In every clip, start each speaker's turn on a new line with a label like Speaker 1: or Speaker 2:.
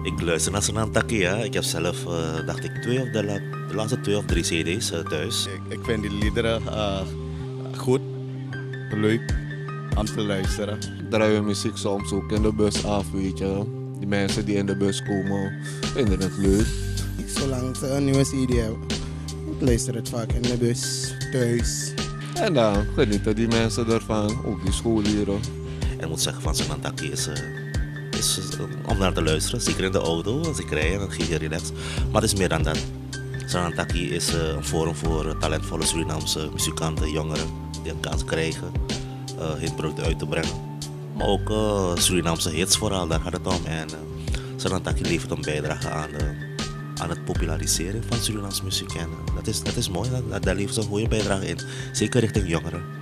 Speaker 1: Ik luister naar Sanantaki, ja. Ik heb zelf, dacht ik, de laatste 2 of 3 cd's thuis.
Speaker 2: Ik vind die liederen goed, leuk om te luisteren.
Speaker 3: Draaien muziek soms ook in de bus af, weet je. Die mensen die in de bus komen, vinden het leuk.
Speaker 4: Zolang ze een nieuwe cd hebben, ik luister het vaak in de bus, thuis.
Speaker 3: En dan genieten die mensen ervan, ook die scholieren.
Speaker 1: En ik moet zeggen, van Sanantaki is om naar te luisteren, zeker in de auto, als ik rij, dan geef je relax. Maar het is meer dan dat. Sanantaki is een forum voor talentvolle Surinaamse muzikanten, jongeren, die een kans krijgen hun product uit te brengen. Maar ook Surinaamse hits vooral, daar gaat het om. En Sanantaki levert een bijdrage aan het populariseren van Surinaamse muziek. En dat is mooi, daar levert ze een goede bijdrage in, zeker richting jongeren.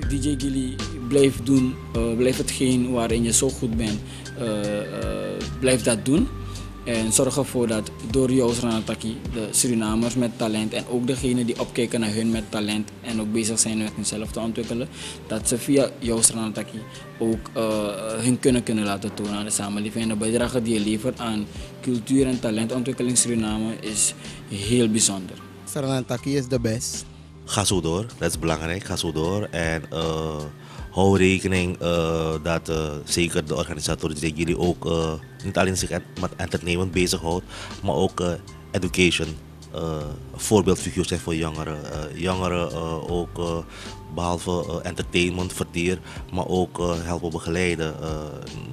Speaker 5: DJ Gilly, blijf doen, blijf hetgeen waarin je zo goed bent, blijf dat doen. En zorg ervoor dat door jou, Sanantaki, de Surinamers met talent en ook degenen die opkijken naar hun met talent en ook bezig zijn met hunzelf te ontwikkelen, dat ze via jou, Sanantaki, ook hun kunnen laten tonen aan de samenleving. En de bijdrage die je levert aan cultuur en talentontwikkeling Suriname is heel bijzonder.
Speaker 4: Sanantaki is de best.
Speaker 1: Ga zo door, dat is belangrijk, ga zo door. En hou rekening dat zeker de organisatoren die jullie ook niet alleen zich met entertainment bezighoudt, maar ook education. Voorbeeldfiguur zijn voor jongeren. Jongeren ook behalve entertainment, vertier, maar ook helpen begeleiden.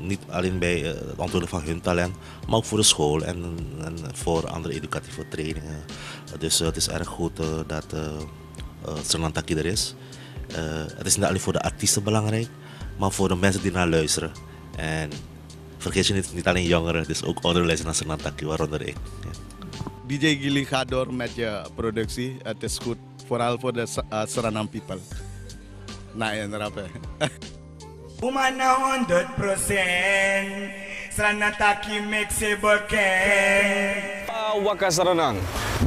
Speaker 1: Niet alleen bij het ontwikkelen van hun talent, maar ook voor de school en voor andere educatieve trainingen. Dus het is erg goed dat Sanantaki er is. Het is niet alleen voor de artiesten belangrijk, maar voor de mensen die naar luisteren. En vergeet je niet alleen jongeren, dus ook ouderen luisteren naar Sanantaki, waaronder ik. Ja.
Speaker 2: DJ Gilly gaat door met je productie. Het is goed, vooral voor de Suriname people. Nee, inderdaad.
Speaker 6: Woman 100%, Sanantaki makes it bekend.
Speaker 7: Waka Saranang,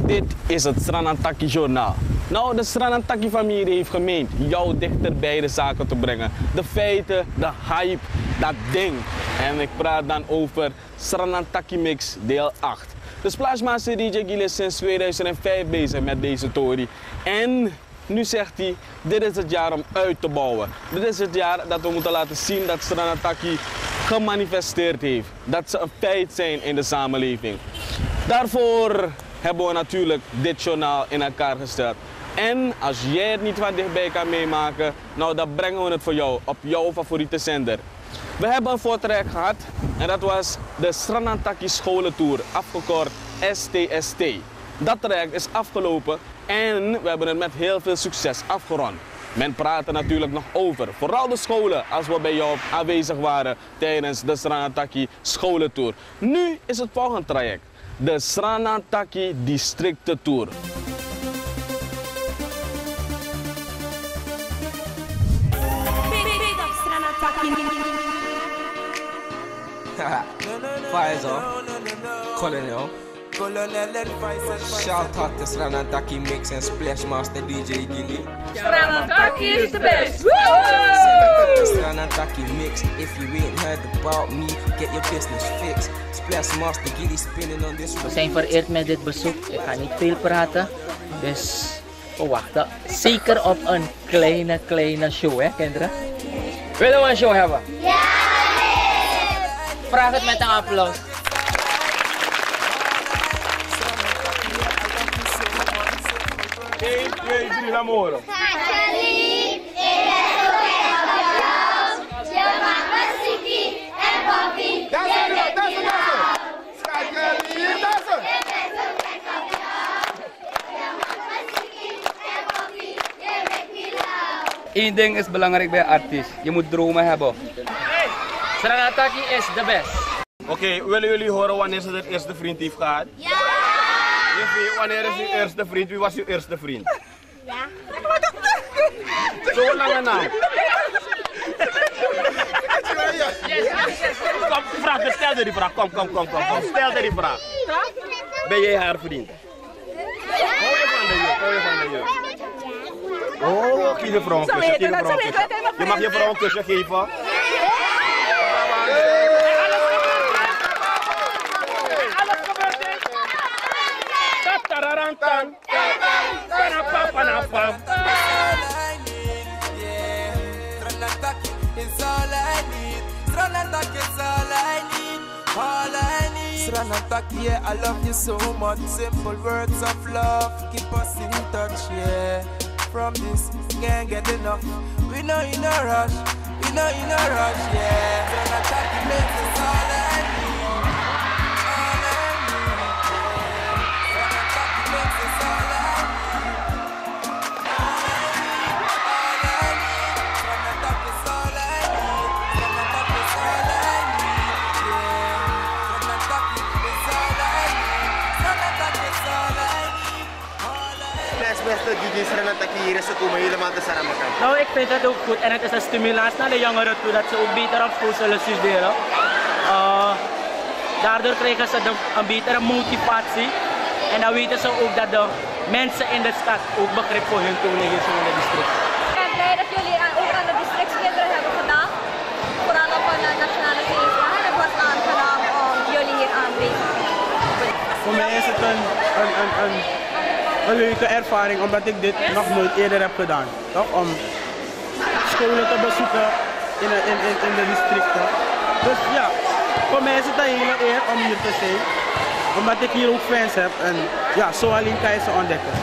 Speaker 7: dit is het Sanantaki Journaal. Nou, de Sanantaki-familie heeft gemeend jou dichter bij de zaken te brengen. De feiten, de hype, dat ding. En ik praat dan over Sanantaki Mix deel 8. De Splashmaster DJ Gilly is sinds 2005 bezig met deze tory. En nu zegt hij, dit is het jaar om uit te bouwen. Dit is het jaar dat we moeten laten zien dat Sanantaki gemanifesteerd heeft. Dat ze een feit zijn in de samenleving. Daarvoor hebben we natuurlijk dit journaal in elkaar gesteld. En als jij het niet van dichtbij kan meemaken, nou dan brengen we het voor jou op jouw favoriete zender. We hebben een voortrek gehad en dat was de Sanantaki Scholentour, afgekort STST. Dat traject is afgelopen en we hebben het met heel veel succes afgerond. Men praat er natuurlijk nog over, vooral de scholen, als we bij jou aanwezig waren tijdens de Sanantaki Scholentour. Nu is het volgende traject, de Sanantaki Districtentour.
Speaker 8: Pfizer, Colonel. Shout out to Sanantaki Mix and Splashmaster DJ Gilly.
Speaker 9: Sanantaki is the best!
Speaker 8: Sanantaki Mix, if you ain't heard about me, get your business fixed. Splashmaster Gilly spinning on this one.
Speaker 10: We zijn vereerd met dit bezoek. Ik ga niet veel praten, dus we wachten zeker op een kleine show, hè kinderen? Willen we een show hebben? Ja! Vraag het met een applaus.
Speaker 7: 1, 2, 3, naar voren.
Speaker 11: Eén ding is belangrijk bij artiest. Je moet dromen hebben.
Speaker 10: Sanantaki is the best.
Speaker 7: Oké, willen jullie horen wanneer ze de eerste vriend heeft gehad? Ja! Wanneer is uw eerste vriend? Wie was uw eerste vriend? Ja. Zo'n lange naam. Kom, vraag, stel je die vraag. Kom. Stel je die vraag. Ben jij haar vriend? Hou je van de jeugd? Oh, kies een vrouw een kusje. Je mag je vrouw een kusje geven.
Speaker 12: Panapam.
Speaker 8: It's all I need. Sranataki is all I need. All I need. Sranataki, yeah, I love you so much. Simple words of love, keep us in touch, yeah. From this, can't get enough. We know in a rush, we know in a rush, yeah. Sranataki makes us all I need. All I need, yeah. Sranataki makes us all I need.
Speaker 13: Beste Gigi Sranataki hier is gekomen helemaal te Saramaka.
Speaker 10: Nou, ik vind het ook goed en het is een stimulans naar de jongeren toe dat ze ook beter op school zullen studeren. Daardoor krijgen ze een betere motivatie en dan weten ze ook dat de mensen in de stad ook begrip voor hun tonen hier zo in het district.
Speaker 9: Ik ben blij dat jullie ook aan de districtskinderen hebben gedaan, vooral op een nationale feestdag. En het wordt aangenaam om jullie hier aanwezig te zijn.
Speaker 12: Voor mij is het een leuke ervaring omdat ik dit nog nooit eerder heb gedaan. Toch? Om scholen te bezoeken in de districten. Dus ja, voor mij is het een hele eer om hier te zijn. Omdat ik hier ook fans heb en ja, zo alleen kan je ze ontdekken.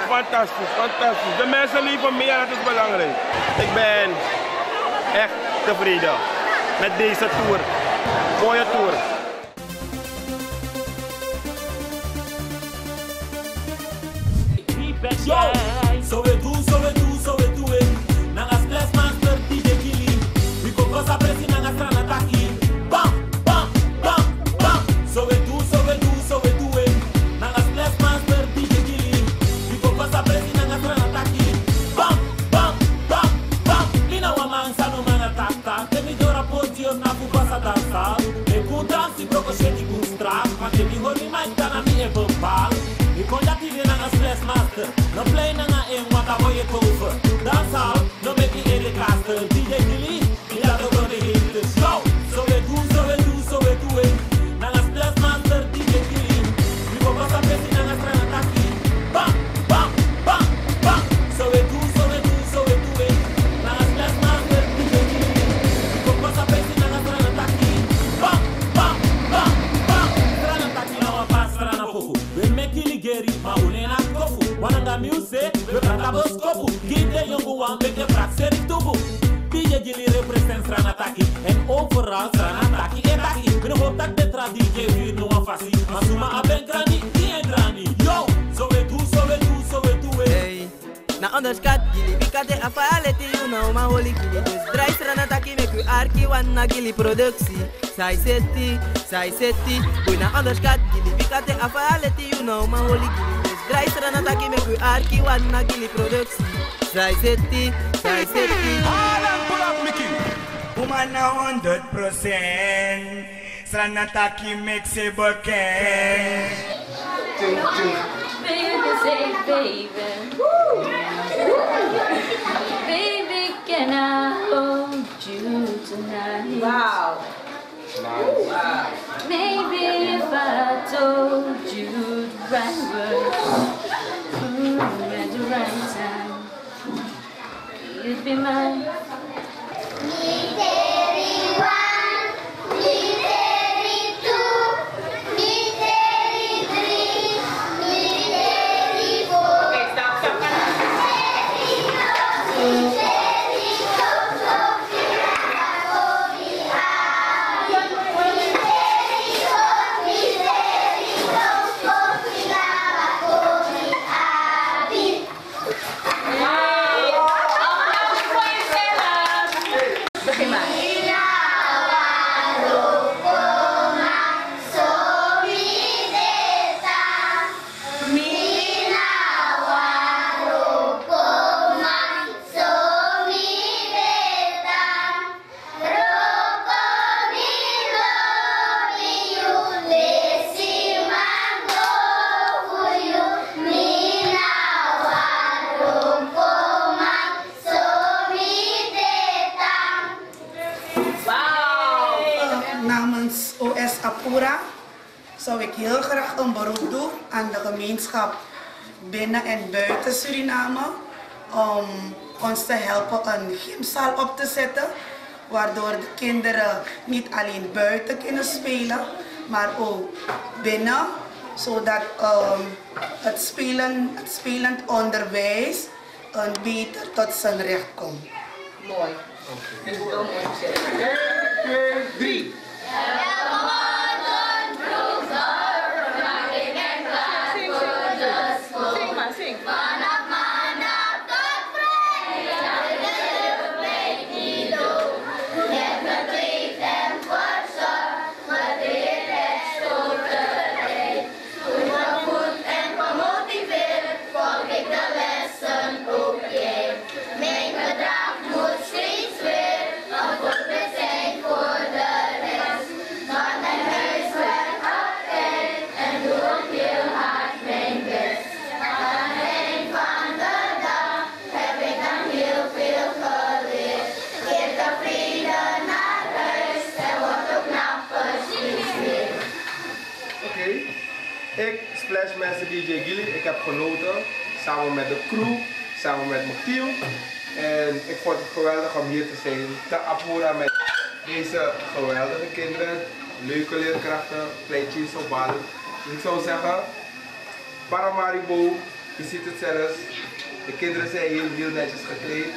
Speaker 14: Fantastisch, fantastisch. De mensen lieven meer, dat is belangrijk. Ik ben echt tevreden met deze tour. Mooie tour.
Speaker 15: Yo, so we do it. Nanga Splash Master DJ Gili. We go cause a presi nanga Sranataki. Bam, bam, bam, bam. So we do it. Nanga Splash Master DJ Gili. We go cause a presi nanga Sranataki. Bam, bam, bam, bam. Lina wa man sanu mana tata. Temi dora podium na kupasa dansa. Me ku dansi broko sheti ku strak. Ma temi hori maitana mi e bambal. We kon dat hier nanga Splash Master. No play nanga in waka boy over. That's all. No make me in the castle. DJ Gili, we are the one hit the show. So we do it. Nanga Splash Master DJ Gili. We go pass a bit nanga Sranataki. Bam, bam, bam, bam. So we do it. Nanga Splash Master DJ Gili. We go pass a bit nanga Sranataki. Bam, bam, bam, bam. Sranataki now a pass Sranapoko. We make Gili Geri, ma unena kofu. Wananga music, we kanta boskopu. Gide jongu wan make the praat seri tubu. DJ Gili represent Sranataki. En overal Sranataki en taki. We hoop dat de DJ weer no one fasi. Masuma aben grani, die en grani. Yo, so we do it.
Speaker 16: Hey, na onderschat Gili, bikate afaleti, you know ma holy Gili. Dus draai Sranataki make u arki wan na Gili productie. Sai seti, boy na onderschat Gili, bikate afaleti, you know ma holy Gili. Draai Sranataki met uw arki wan na Gili productie. Sai seti.
Speaker 6: Pull up Mickey. Woman na 100%. Sranataki makes it bekend.
Speaker 9: Baby, say baby. Baby, can I hold you tonight? Wow. Maybe if I told you the right words at the right time, you'd be mine.
Speaker 17: Namens OS Apura zou ik heel graag een beroep doen aan de gemeenschap binnen en buiten Suriname om ons te helpen een gymzaal op te zetten, waardoor de kinderen niet alleen buiten kunnen spelen, maar ook binnen, zodat het spelend onderwijs beter tot zijn recht komt.
Speaker 18: Mooi. Okay. 1, 2, 3.
Speaker 14: Splashmaster DJ Gilly, ik heb genoten samen met de crew, samen met mijn team. En ik vond het geweldig om hier te zijn, te Apura met deze geweldige kinderen, leuke leerkrachten, pleitjes op bal. Dus ik zou zeggen, Paramaribo, je ziet het zelfs, de kinderen zijn heel netjes gekleed.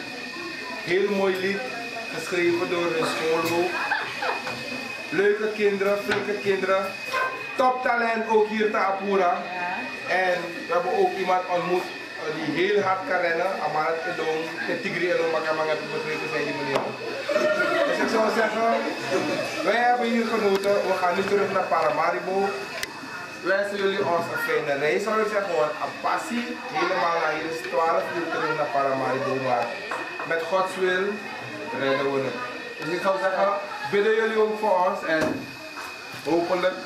Speaker 14: Heel mooi lied, geschreven door hun school. Leuke kinderen, flinke kinderen. Top talent ook hier te Apura. En we hebben ook iemand ontmoet die heel hard kan rennen. Amarat Edong, Tigri Edong, Makamang heb ik begrepen zijn die meneer. Dus ik zou zeggen, wij hebben hier genoten. We gaan nu terug naar Paramaribo. Wensen jullie ons een fijne reis, zou ik zeggen, want een passie. Helemaal naar hier is 12 uur terug naar Paramaribo. Maar met Gods wil redden we het. Dus ik zou zeggen, bidden jullie ook voor ons en hopelijk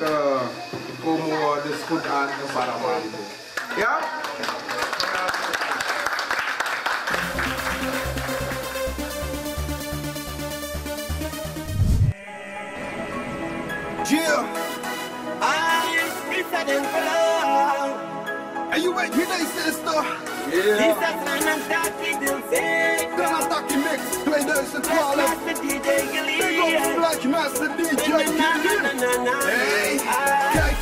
Speaker 14: komen we dus goed aan in Paramaribo. Ja?
Speaker 15: Yeah.
Speaker 19: En je weet wie deze is toch?
Speaker 15: Yeah.
Speaker 19: Sranataki Mix 2012. Big up Splashmaster DJ Gilly. Hey, kijk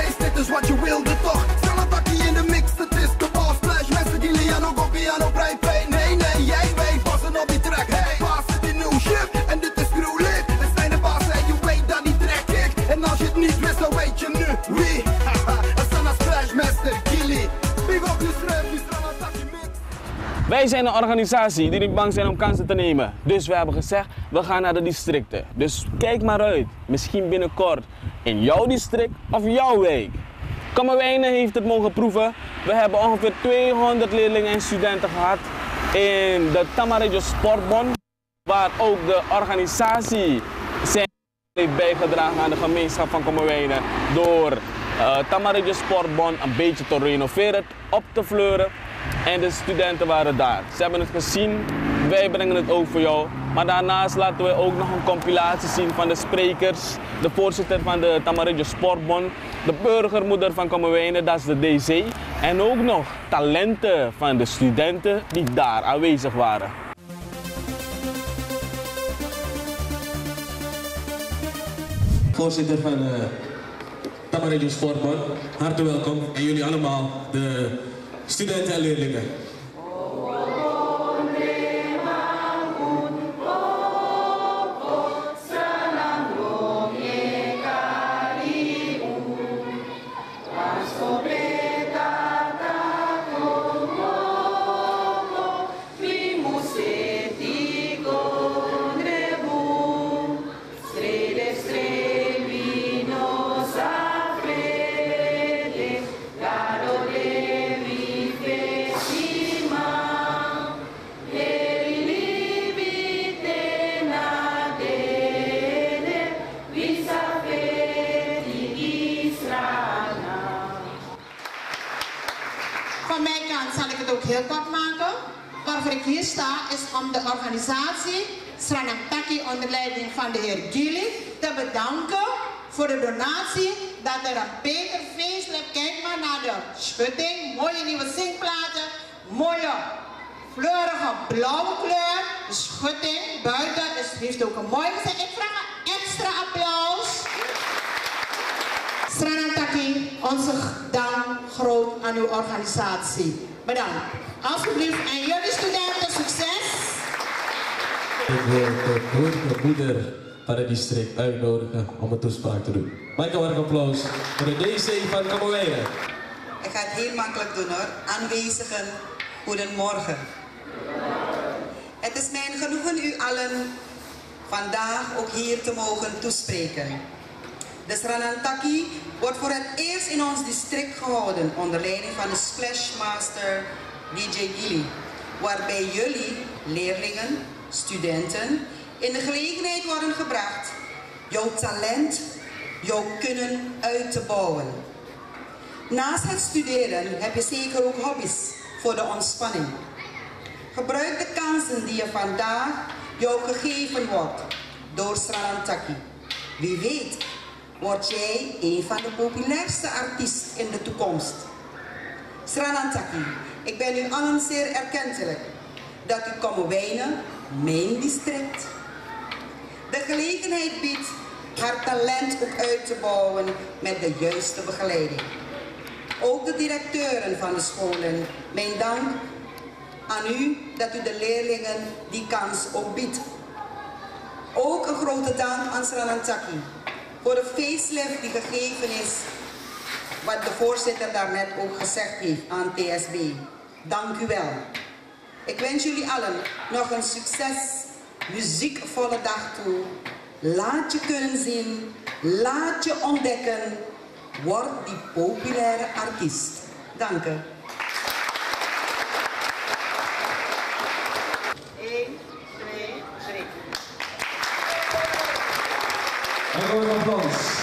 Speaker 19: eens, dit is wat je wilde toch? Sranataki in de mix, het is de boss. Splashmaster Gilly en ook op piano Prijpé. Nee, jij weet, passen op die track. Hey, passen die new shit en dit is gruwelijk. Het zijn de baas en je weet dat die track ik. En als je het niet wist, dan weet je nu wie. Splashmaster Gilly. Big up je Sranataki Mix.
Speaker 7: Wij zijn een organisatie die niet bang zijn om kansen te nemen. Dus we hebben gezegd, we gaan naar de districten. Dus kijk maar uit, misschien binnenkort in jouw district of jouw wijk. Kommerwijnen heeft het mogen proeven. We hebben ongeveer 200 leerlingen en studenten gehad in de Tamarillo Sportbond, waar ook de organisatie zijn heeft bijgedragen aan de gemeenschap van Kommerwijnen door Tamarillo Sportbond een beetje te renoveren, op te fleuren. En de studenten waren daar. Ze hebben het gezien, wij brengen het ook voor jou. Maar daarnaast laten we ook nog een compilatie zien van de sprekers, de voorzitter van de Tamarillo Sportbond, de burgermoeder van Kommerwijnen, dat is de DC. En ook nog talenten van de studenten die daar aanwezig waren.
Speaker 20: Voorzitter van Tamarillo Sportbond, hartelijk welkom en jullie allemaal, de studenten en leerlingen.
Speaker 21: Van mijn kant zal ik het ook heel kort maken. Waarvoor ik hier sta is om de organisatie Sranataki onder leiding van de heer Gilly te bedanken voor de donatie dat er een beter facelift. Kijk maar naar de schutting. Mooie nieuwe zingplaten. Mooie fleurige blauwe kleur. De schutting buiten heeft ook een mooie gezet. Ik vraag een extra applaus. Sranantaki, onze dank groot aan uw organisatie. Bedankt. Alsjeblieft, en jullie studenten, succes!
Speaker 20: Ik wil de vorige moeder van het district uitnodigen om een toespraak te doen. Maak een warm applaus voor de DC van Capoeira.
Speaker 3: Ik ga het heel makkelijk doen hoor. Aanwezigen, goedemorgen. Het is mijn genoegen u allen vandaag ook hier te mogen toespreken. De Sranantaki wordt voor het eerst in ons district gehouden onder leiding van de Splashmaster DJ Gilly, waarbij jullie, leerlingen, studenten, in de gelegenheid worden gebracht jouw talent, jouw kunnen uit te bouwen. Naast het studeren heb je zeker ook hobby's voor de ontspanning. Gebruik de kansen die je vandaag jou gegeven wordt door Sranantaki. Wie weet word jij een van de populairste artiesten in de toekomst. Sranantaki, ik ben u allen zeer erkentelijk dat u komen wijnen, mijn district, de gelegenheid biedt haar talent ook uit te bouwen met de juiste begeleiding. Ook de directeuren van de scholen, mijn dank aan u dat u de leerlingen die kans ook biedt. Ook een grote dank aan Sranantaki voor de facelift die gegeven is, wat de voorzitter daarnet ook gezegd heeft aan TSB. Dank u wel. Ik wens jullie allen nog een muziekvolle dag toe. Laat je kunnen zien, laat je ontdekken, word die populaire artiest. Dank u. 1, 2, 3.
Speaker 20: Een applaus.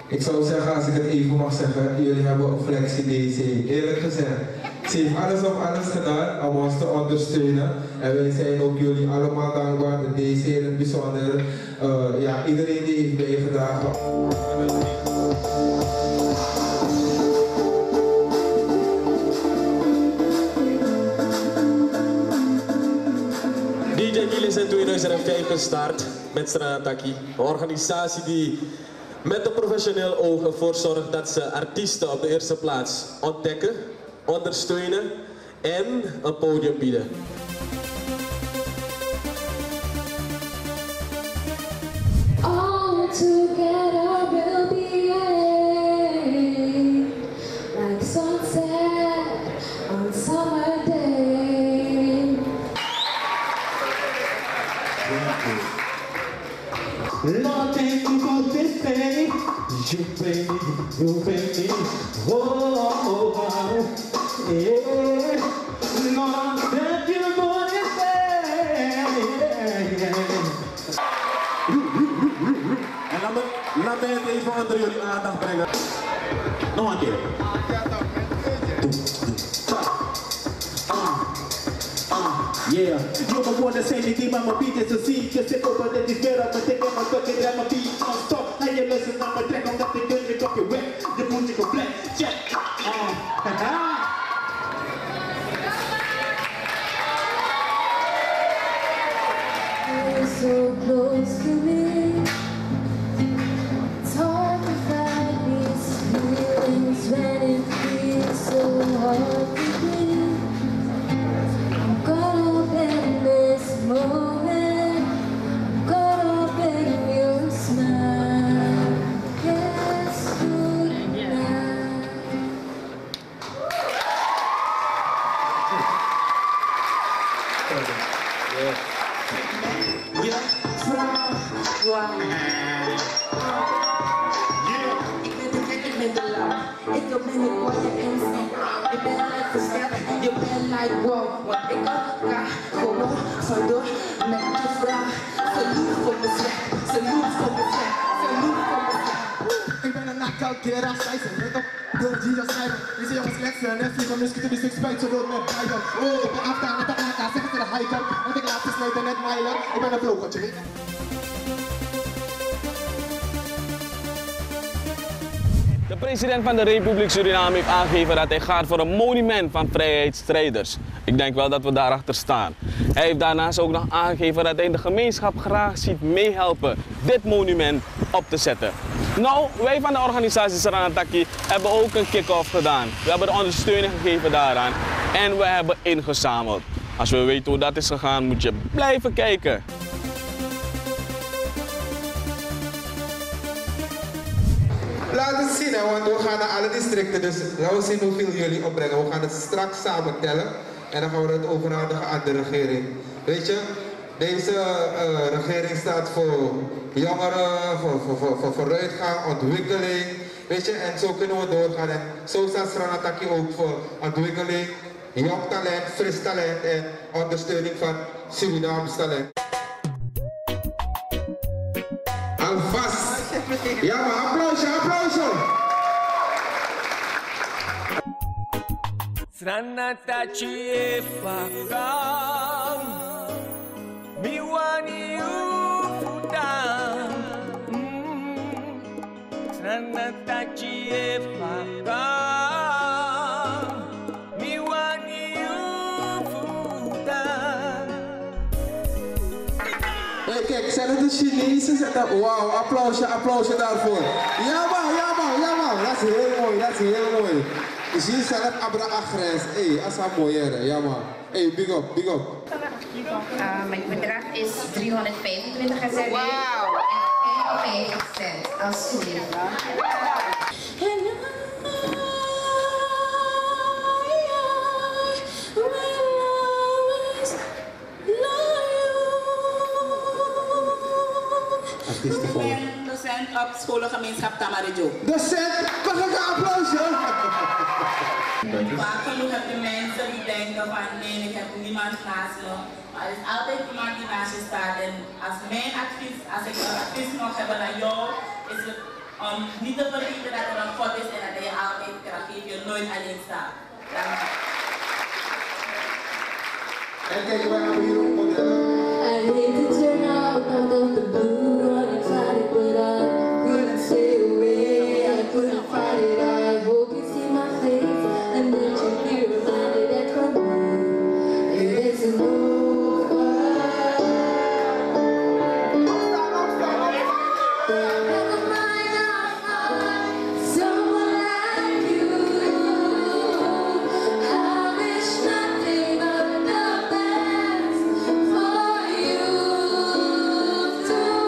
Speaker 14: Ik zou zeggen, als ik het even mag zeggen, jullie hebben op Flexi DC, eerlijk gezegd, ze heeft alles op alles gedaan om ons te ondersteunen. En wij zijn ook jullie allemaal dankbaar, de DC in het bijzonder. Ja, iedereen die heeft bijgedragen.
Speaker 20: DJ Gilly is in 2005 gestart met Sranantaki, een organisatie die met een professioneel oog ervoor zorgt dat ze artiesten op de eerste plaats ontdekken, ondersteunen en een podium bieden.
Speaker 9: All together we'll be like sunset on summer day.
Speaker 15: Lord, thank you for this day. You pay me, oh, yeah. Lord, thank you for this day.
Speaker 20: En laat mij het even onder jullie aandacht brengen. Nog een keer.
Speaker 15: Yeah, you don't wanna say anything, I'ma beat it to see. Just take over the despair, I'ma take on my fucking I'ma be on stop. Now you listen, I'ma track on that thing, you got it wet. The booty go black, check.
Speaker 9: You're so close to me. It's hard to find these feelings when it feels so hard to breathe. I'm caught up in this moment. I'm caught up in your smile. Yes, good night.
Speaker 16: Ik ben de gek, ik ben de lauw. Ik ben niet wat je MC. Ik ben like versteld, je bent like wow. Want ik ga gewoon vandoor met de vraag. Salute voor mezelf, salute voor mezelf, salute voor mezelf.
Speaker 22: Ik ben een knockout kid als Tyson, weet op, door Jesus schrijven. Je ziet jongens kletsen en vliegen om muskie te die six spijt, zo wil met blijven. Oh, ik ben afgaan met de AK, zeg het in de high-top. Want ik laat ze snijden net maar freestylen. Ik ben een vloggertje.
Speaker 7: De president van de Republiek Suriname heeft aangegeven dat hij gaat voor een monument van vrijheidsstrijders. Ik denk wel dat we daarachter staan. Hij heeft daarnaast ook nog aangegeven dat hij de gemeenschap graag ziet meehelpen dit monument op te zetten. Nou, wij van de organisatie Sranataki hebben ook een kick-off gedaan. We hebben de ondersteuning gegeven daaraan en we hebben ingezameld. Als we weten hoe dat is gegaan, moet je blijven kijken.
Speaker 4: Laat het zien, hè, want we gaan naar alle districten, dus laten we zien hoeveel jullie opbrengen. We gaan het straks samen tellen en dan gaan we het overhandigen aan de regering. Weet je, deze regering staat voor jongeren, voor vooruitgang, ontwikkeling. Weet je, en zo kunnen we doorgaan. En zo staat Sranataki ook voor ontwikkeling, jong talent, fris talent en ondersteuning van Surinaams talent. Alvast! Ja, maar applausje, applausje!
Speaker 8: Sranataki efakam, miwani ufudam. Sranataki efakam, miwani ufudam.
Speaker 4: Hey, kijk, zijn het de Chinezen? Wauw, applausje daarvoor. Ja man, dat is heel mooi, dat is heel mooi. Dus hier zelf Abra Agres. Hey, dat is een mooie, ja man. Hey, big up, big up.
Speaker 5: Mijn bedrag is 325 SRD.
Speaker 21: Wauw.
Speaker 5: En 55 cent, alsjeblieft.
Speaker 3: Docent op scholengemeenschap Tamarijo.
Speaker 4: Docent, mag ik een applausje?
Speaker 3: Vaak genoeg heb je mensen die denken van nee, ik heb niemand naast me. Maar er is altijd iemand die naast je staat. En als mijn advies, als ik een advies mag hebben aan jou, is het om niet te vergeten dat er een God is en dat hij je altijd kracht geeft, je nooit alleen staat. Dank je.
Speaker 4: En kijk, wij hebben hier ook modellen.
Speaker 9: I hate to turn out of the blue, running excited, but I couldn't stay away. I couldn't fight it. I hope you see my face and that you be reminded that from me it isn't over. Never mind, I'll find someone like you. I wish nothing but the best for you too.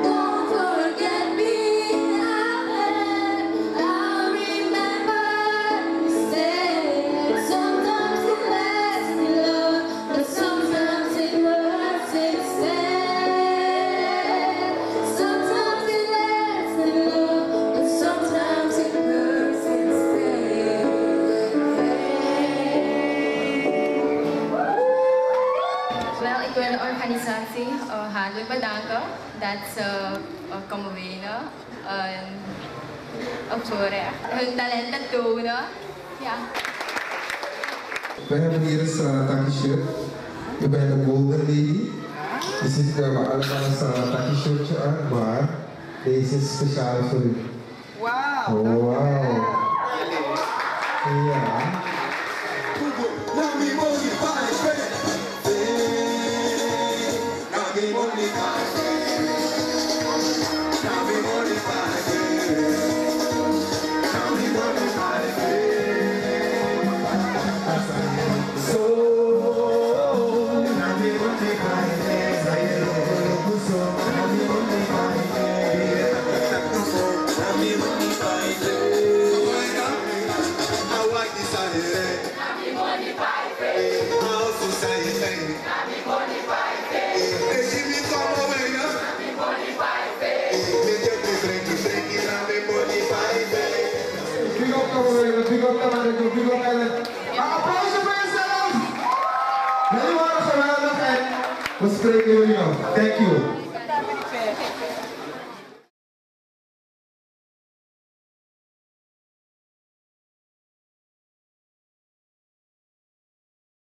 Speaker 9: Don't forget me, I'll remember you said sometimes it lasts in love, but sometimes it hurts instead. Sometimes it lasts in love, but sometimes it hurts instead.
Speaker 5: Wel, ik wil de organisatie hartelijk bedanken dat ze komen wonen. Op voorrecht. Hun talenten tonen. Ja.
Speaker 4: We hebben hier een Sranataki shirt. Ik ben de Golden Lady. Je ziet, we hebben allemaal een Sranataki shirtje aan, maar deze is speciaal voor u.
Speaker 21: Wauw.
Speaker 4: Oh, wauw. Ja. Applausje voor jezelf! Jullie waren geweldig en we spreken jullie nog. Thank you.